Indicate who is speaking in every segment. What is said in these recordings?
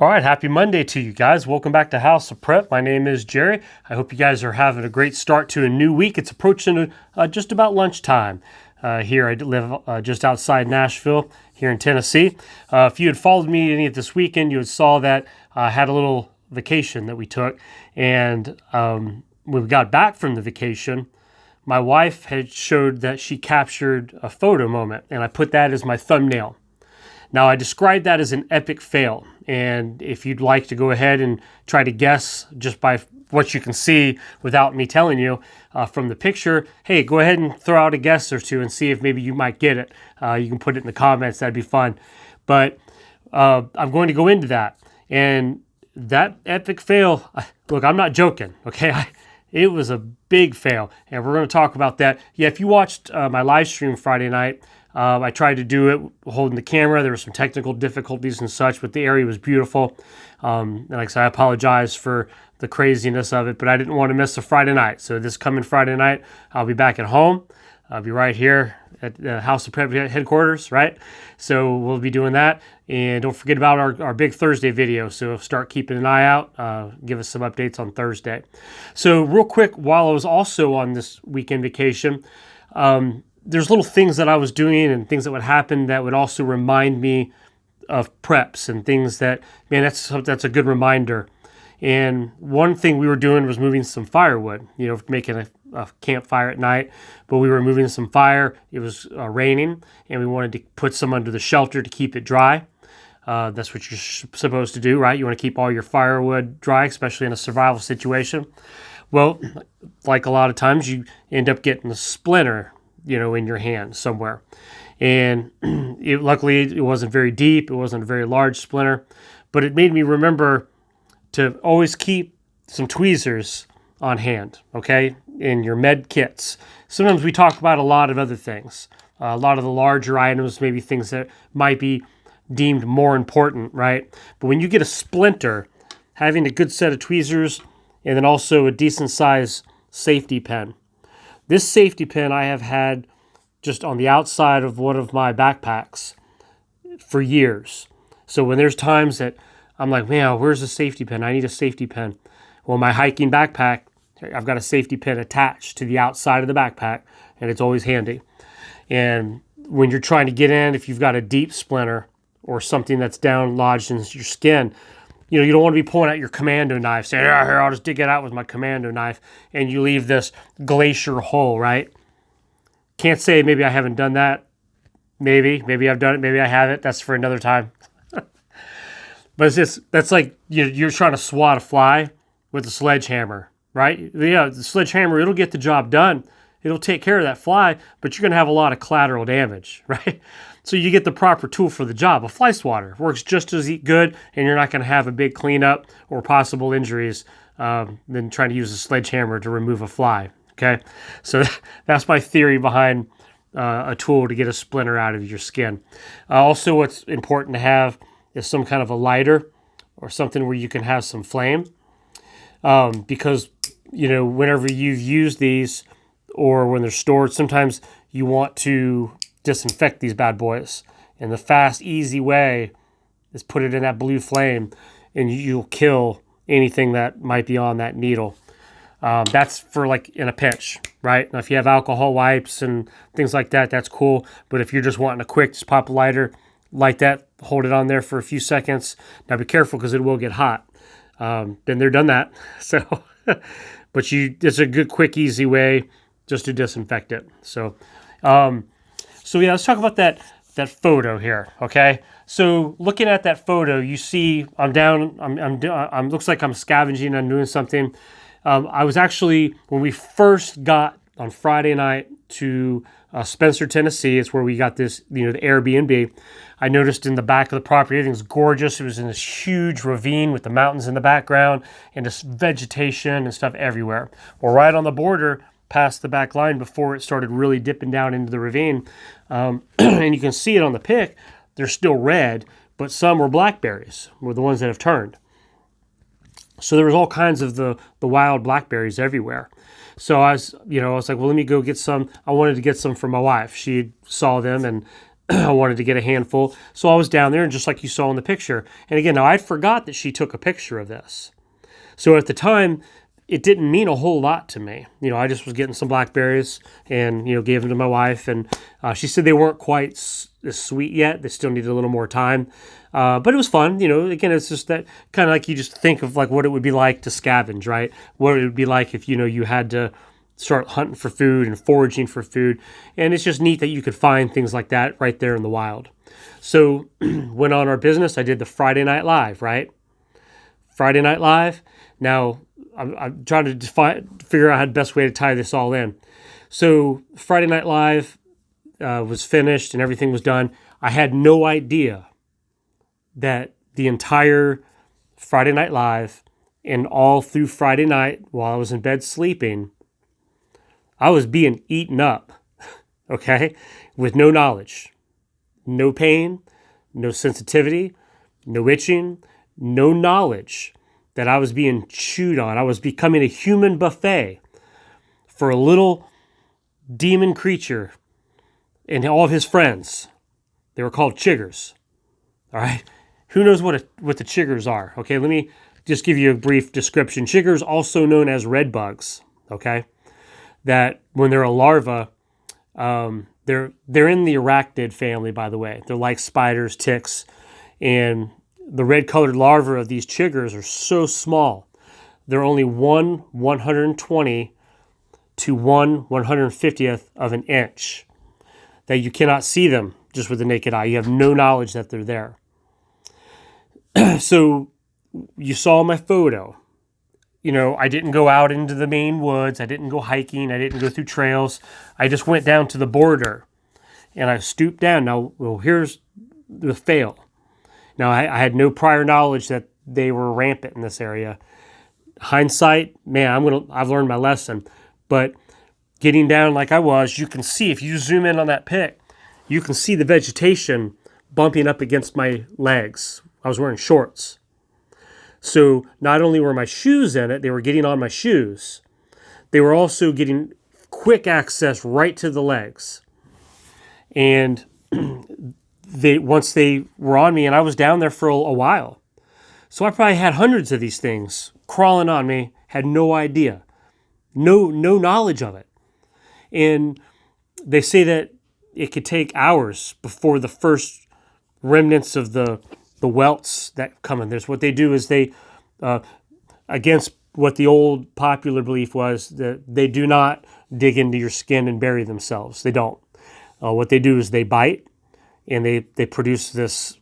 Speaker 1: All right, happy Monday to you guys. Welcome back to House of Prep. My name is Jerry. I hope you guys are having a great start to a new week. It's approaching just about lunchtime here. I live just outside Nashville here in Tennessee. If you had followed me any of this weekend, you had saw that I had a little vacation that we took. And when we got back from the vacation, my wife had showed that she captured a photo moment, and I put that as my thumbnail. Now, I described that as an epic fail, and if you'd like to go ahead and try to guess just by what you can see without me telling you from the picture, hey, go ahead and throw out a guess or two and see if maybe you might get it. You can put it in the comments. That'd be fun. But I'm going to go into that. And that epic fail, look, I'm not joking, okay? It was a big fail, and we're going to talk about that. Yeah, if you watched my live stream Friday night, I tried to do it holding the camera. There were some technical difficulties and such, but the area was beautiful. And like I said, I apologize for the craziness of it, but I didn't want to miss a Friday night. So this coming Friday night, I'll be back at home. I'll be right here at the House of Prep headquarters, right? So we'll be doing that. And don't forget about our big Thursday video. So start keeping an eye out. Give us some updates on Thursday. So real quick, while I was also on this weekend vacation, there's little things that I was doing and things that would happen that would also remind me of preps and things that, man, that's a good reminder. And one thing we were doing was moving some firewood, making a campfire at night, but we were moving some fire. It was raining, and we wanted to put some under the shelter to keep it dry. That's what you're supposed to do, right? You want to keep all your firewood dry, especially in a survival situation. Well, like a lot of times, you end up getting a splinter in your hand somewhere. And luckily, it wasn't very deep. It wasn't a very large splinter. But it made me remember to always keep some tweezers on hand, okay, in your med kits. Sometimes we talk about a lot of other things. A lot of the larger items, maybe things that might be deemed more important, right? But when you get a splinter, having a good set of tweezers and then also a decent size safety pin. This safety pin I have had just on the outside of one of my backpacks for years. So when there's times that I'm like, man, where's the safety pin? I need a safety pin. Well, my hiking backpack, I've got a safety pin attached to the outside of the backpack, and it's always handy. And when you're trying to get in, if you've got a deep splinter or something that's down lodged in your skin, you don't want to be pulling out your commando knife, saying, here, I'll just dig it out with my commando knife, and you leave this glacier hole, right? Can't say maybe I haven't done that. Maybe I've done it, maybe I haven't. That's for another time. But that's like you're trying to swat a fly with a sledgehammer, right? Yeah, the sledgehammer, it'll get the job done. It'll take care of that fly, but you're going to have a lot of collateral damage, right? So you get the proper tool for the job. A fly swatter works just as good, and you're not going to have a big cleanup or possible injuries than trying to use a sledgehammer to remove a fly, okay? So that's my theory behind a tool to get a splinter out of your skin. Also, what's important to have is some kind of a lighter or something where you can have some flame because, whenever you've used these or when they're stored, sometimes you want to disinfect these bad boys. And the fast, easy way is put it in that blue flame and you'll kill anything that might be on that needle. That's for like in a pinch, right? Now, if you have alcohol wipes and things like that, that's cool. But if you're just wanting a quick, just pop a lighter, light that, hold it on there for a few seconds. Now be careful because it will get hot. Been there, done that. So, but it's a good, quick, easy way just to disinfect it. So yeah, let's talk about that photo here, okay? So looking at that photo, you see I'm down, I'm looks like I'm scavenging, I'm doing something. I was actually, when we first got on Friday night to Spencer, Tennessee, it's where we got this, the Airbnb. I noticed in the back of the property, everything's gorgeous. It was in this huge ravine with the mountains in the background and just vegetation and stuff everywhere. Well, right on the border, past the back line before it started really dipping down into the ravine. And you can see it on the pic. They're still red, but some were blackberries, were the ones that have turned. So there was all kinds of the wild blackberries everywhere. So I was like, well, let me go get some. I wanted to get some for my wife. She saw them and I wanted to get a handful. So I was down there, and just like you saw in the picture. And again, now I forgot that she took a picture of this. So at the time, it didn't mean a whole lot to me. You know, I just was getting some blackberries and, you know, gave them to my wife. And she said they weren't quite as sweet yet. They still needed a little more time. But it was fun. You know, again, it's just that kind of like you just think of like what it would be like to scavenge, right? What it would be like if, you know, you had to start hunting for food and foraging for food. And it's just neat that you could find things like that right there in the wild. So went on our business. I did the Friday Night Live, right? Friday Night Live. Now, I'm trying to figure out how the best way to tie this all in. So Friday Night Live was finished and everything was done. I had no idea that the entire Friday Night Live and all through Friday night while I was in bed sleeping, I was being eaten up, okay, with no knowledge, no pain, no sensitivity, no itching, no knowledge that I was being chewed on. I was becoming a human buffet for a little demon creature and all of his friends. They were called Chiggers, all right? Who knows what the Chiggers are, okay? Let me just give you a brief description. Chiggers, also known as red bugs, okay? That when they're a larva, they're in the arachnid family, by the way. They're like spiders, ticks, and the red-colored larvae of these chiggers are so small. They're only 1/120 to 1/150th of an inch. That you cannot see them just with the naked eye. You have no knowledge that they're there. So you saw my photo. You know, I didn't go out into the main woods. I didn't go hiking. I didn't go through trails. I just went down to the border and I stooped down. Now, well, here's the fail. Now, I had no prior knowledge that they were rampant in this area. Hindsight, man, I've learned my lesson. But getting down like I was, you can see, if you zoom in on that pic, you can see the vegetation bumping up against my legs. I was wearing shorts. So not only were my shoes in it, they were getting on my shoes. They were also getting quick access right to the legs. And once they were on me, and I was down there for a while. So I probably had hundreds of these things crawling on me, had no idea, no knowledge of it. And they say that it could take hours before the first remnants of the welts that come in. There's what they do is they, against what the old popular belief was, that they do not dig into your skin and bury themselves. They don't. What they do is they bite, and they produce this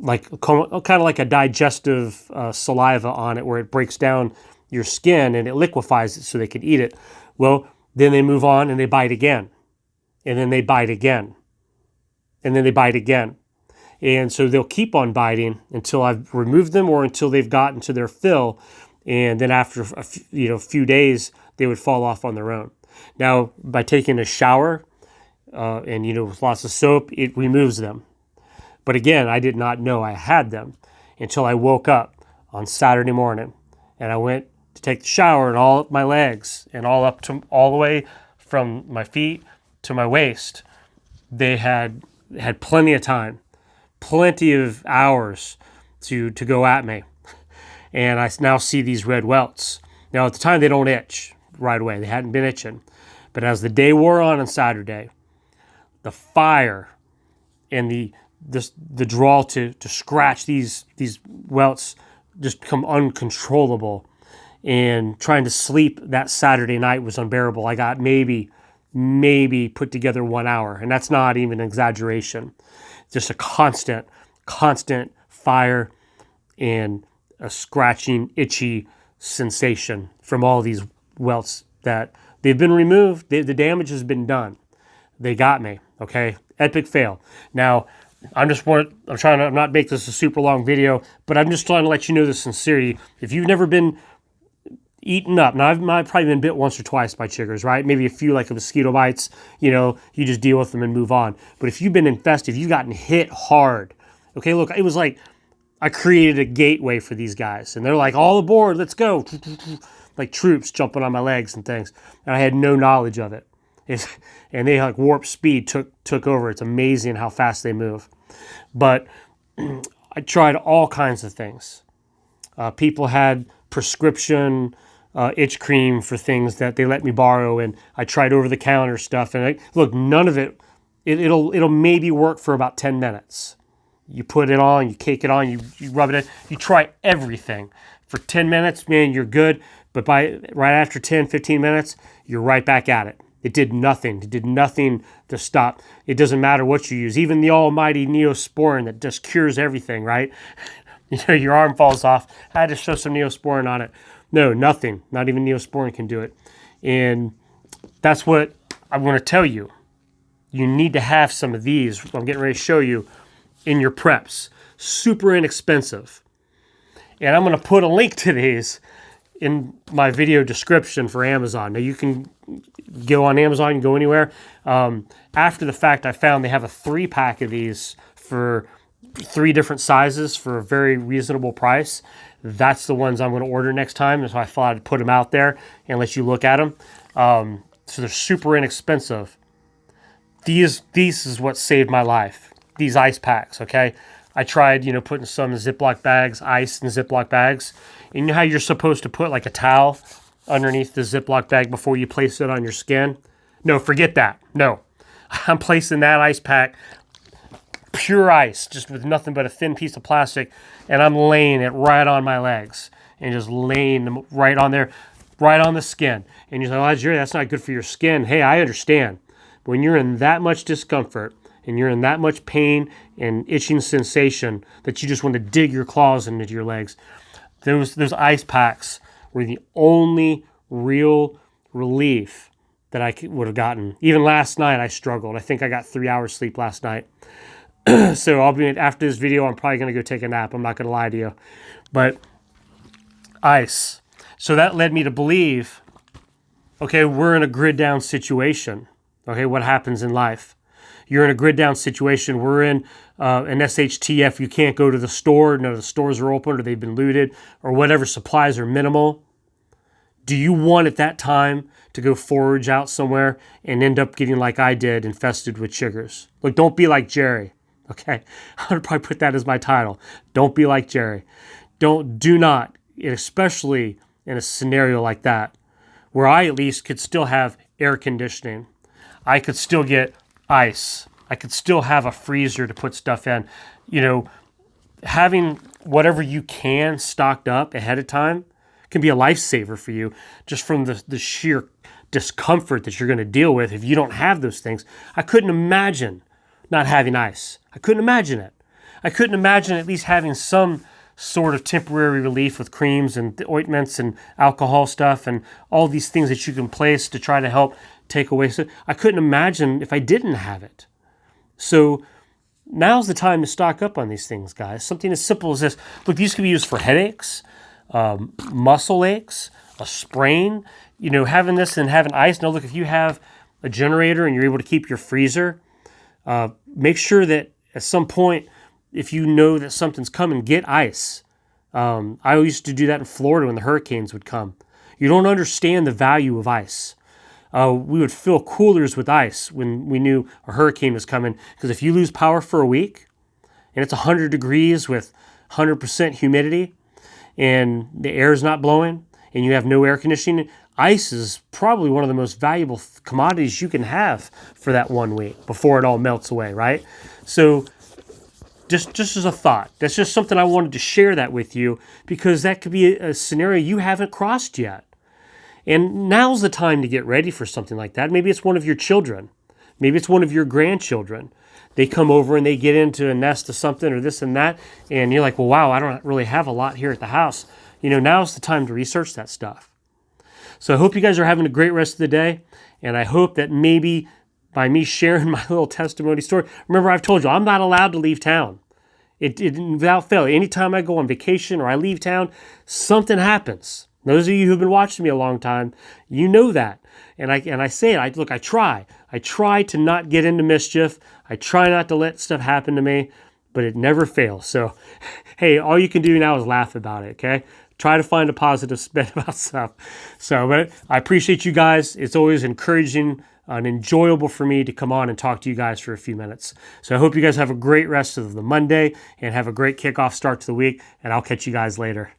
Speaker 1: like kind of like a digestive saliva on it, where it breaks down your skin and it liquefies it so they can eat it. Well, then they move on and they bite again, and then they bite again, and then they bite again. And so they'll keep on biting until I've removed them or until they've gotten to their fill. And then after a few days, they would fall off on their own. Now, by taking a shower and, with lots of soap, it removes them. But again, I did not know I had them until I woke up on Saturday morning. And I went to take the shower, and all up my legs and all the way from my feet to my waist, they had plenty of time. Plenty of hours to go at me. And I now see these red welts. Now, at the time, they don't itch right away. They hadn't been itching. But as the day wore on Saturday, the fire and the draw to scratch these welts just become uncontrollable. And trying to sleep that Saturday night was unbearable. I got maybe put together 1 hour. And that's not even an exaggeration. Just a constant fire and a scratching, itchy sensation from all these welts that they've been removed. The damage has been done. They got me, okay? Epic fail. Now, I'm trying to not make this a super long video, but I'm just trying to let you know the sincerity. If you've never been eaten up. Now, I've probably been bit once or twice by chiggers, right? Maybe a few like mosquito bites, you just deal with them and move on. But if you've been infested, if you've gotten hit hard, okay, look, it was like I created a gateway for these guys. And they're like, all aboard, let's go. Like troops jumping on my legs and things. And I had no knowledge of it. And they like warp speed took over. It's amazing how fast they move. But I tried all kinds of things. People had prescription itch cream for things that they let me borrow, and I tried over-the-counter stuff. And look, none of it'll maybe work for about 10 minutes. You put it on, you cake it on, you rub it in. You try everything. For 10 minutes, man, you're good. But right after 10, 15 minutes, you're right back at it. It did nothing. It did nothing to stop. It doesn't matter what you use. Even the almighty Neosporin that just cures everything, right? Your arm falls off. I had to show some Neosporin on it. No, nothing. Not even Neosporin can do it. And that's what I want to tell you. You need to have some of these, I'm getting ready to show you, in your preps. Super inexpensive. And I'm going to put a link to these in my video description for Amazon. Now you can go on Amazon, you can go anywhere. After the fact, I found they have a 3-pack of these for 3 different sizes for a very reasonable price. That's the ones I'm going to order next time. And so I thought I'd put them out there and let you look at them. So they're super inexpensive. These is what saved my life. These ice packs, okay? I tried, putting some in Ziploc bags, ice in Ziploc bags. And you know how you're supposed to put like a towel underneath the Ziploc bag before you place it on your skin? No, forget that. No. I'm placing that ice pack, pure ice, just with nothing but a thin piece of plastic, and I'm laying it right on my legs and just laying them right on there, right on the skin. And you're like, oh, Jerry, that's not good for your skin. Hey, I understand. But when you're in that much discomfort and you're in that much pain and itching sensation that you just want to dig your claws into your legs, those ice packs were the only real relief that I would have gotten. Even last night, I struggled. I think I got 3 hours sleep last night. So after this video, I'm probably going to go take a nap. I'm not going to lie to you. But ice. So that led me to believe, okay, we're in a grid down situation. Okay, what happens in life? You're in a grid down situation. We're in an shtf. You can't go to the store. No, the stores are open or they've been looted or whatever, supplies are minimal. Do you want at that time to go forage out somewhere and end up getting like I did, infested with chiggers? Look, don't be like Jerry. Okay, I would probably put that as my title. Don't be like Jerry. Do not, especially in a scenario like that, where I at least could still have air conditioning. I could still get ice. I could still have a freezer to put stuff in. Having whatever you can stocked up ahead of time can be a lifesaver for you, just from the sheer discomfort that you're going to deal with if you don't have those things. I couldn't imagine not having ice. I couldn't imagine it. I couldn't imagine at least having some sort of temporary relief with creams and ointments and alcohol stuff and all these things that you can place to try to help take away. So I couldn't imagine if I didn't have it. So now's the time to stock up on these things, guys. Something as simple as this. Look, these can be used for headaches, muscle aches, a sprain. Having this and having ice. Now, look, if you have a generator and you're able to keep your freezer, make sure that at some point, if you know that something's coming, get ice. I used to do that in Florida when the hurricanes would come. You don't understand the value of ice. We would fill coolers with ice when we knew a hurricane was coming, because if you lose power for a week and it's 100 degrees with 100% humidity and the air is not blowing and you have no air conditioning, ice is probably one of the most valuable commodities you can have for that 1 week before it all melts away, right? So just as a thought, that's just something I wanted to share that with you, because that could be a scenario you haven't crossed yet. And now's the time to get ready for something like that. Maybe it's one of your children. Maybe it's one of your grandchildren. They come over and they get into a nest of something or this and that, and you're like, well, wow, I don't really have a lot here at the house. Now's the time to research that stuff. So I hope you guys are having a great rest of the day, and I hope that maybe by me sharing my little testimony story, remember I've told you, I'm not allowed to leave town. Without fail, anytime I go on vacation or I leave town, something happens. Those of you who've been watching me a long time, you know that. And I say it, look, I try. I try to not get into mischief. I try not to let stuff happen to me, but it never fails. So, hey, all you can do now is laugh about it, okay? Try to find a positive spin about stuff. So, but I appreciate you guys. It's always encouraging enjoyable for me to come on and talk to you guys for a few minutes. So I hope you guys have a great rest of the Monday and have a great kickoff start to the week, and I'll catch you guys later.